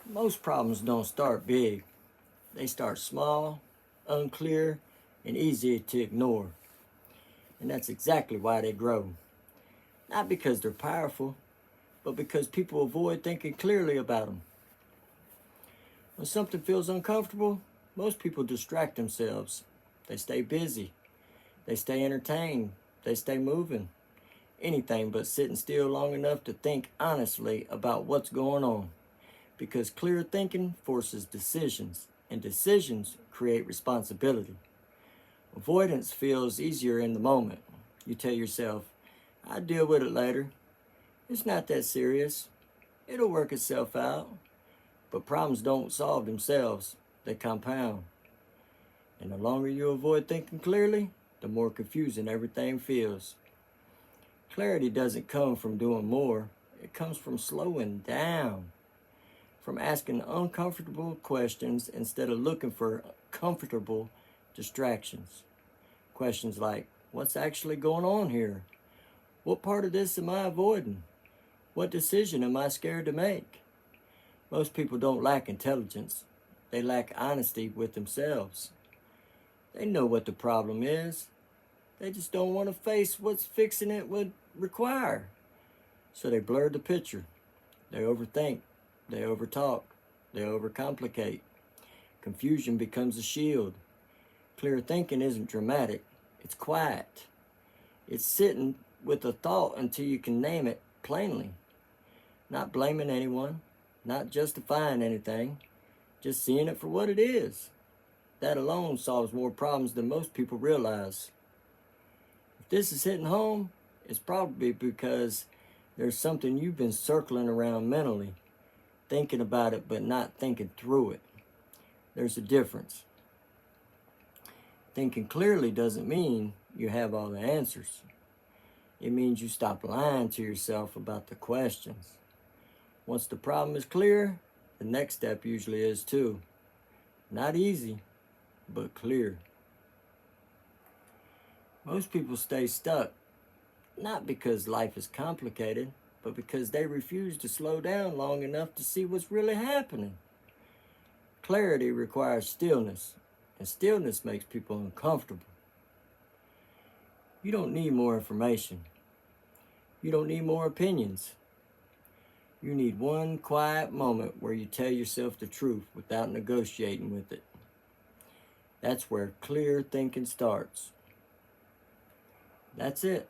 Most problems don't start big. They start small, unclear, and easy to ignore. And that's exactly why they grow. Not because they're powerful, but because people avoid thinking clearly about them. When something feels uncomfortable, most people distract themselves. They stay busy. They stay entertained. They stay moving. Anything but sitting still long enough to think honestly about what's going on. Because clear thinking forces decisions, and decisions create responsibility. Avoidance feels easier in the moment. You tell yourself, I'll deal with it later. It's not that serious. It'll work itself out. But problems don't solve themselves, they compound. And the longer you avoid thinking clearly, the more confusing everything feels. Clarity doesn't come from doing more, it comes from slowing down, from asking uncomfortable questions instead of looking for comfortable distractions. Questions like, what's actually going on here? What part of this am I avoiding? What decision am I scared to make? Most people don't lack intelligence. They lack honesty with themselves. They know what the problem is. They just don't want to face what fixing it would require. So they blur the picture. They overthink. They overtalk. They overcomplicate. Confusion becomes a shield. Clear thinking isn't dramatic. It's quiet. It's sitting with a thought until you can name it plainly. Not blaming anyone. Not justifying anything. Just seeing it for what it is. That alone solves more problems than most people realize. If this is hitting home, it's probably because there's something you've been circling around mentally, thinking about it but not thinking through it. There's a difference. Thinking clearly doesn't mean you have all the answers. It means you stop lying to yourself about the questions. Once the problem is clear, the next step usually is too. Not easy, but clear. Most people stay stuck, not because life is complicated, but because they refuse to slow down long enough to see what's really happening. Clarity requires stillness, and stillness makes people uncomfortable. You don't need more information. You don't need more opinions. You need one quiet moment where you tell yourself the truth without negotiating with it. That's where clear thinking starts. That's it.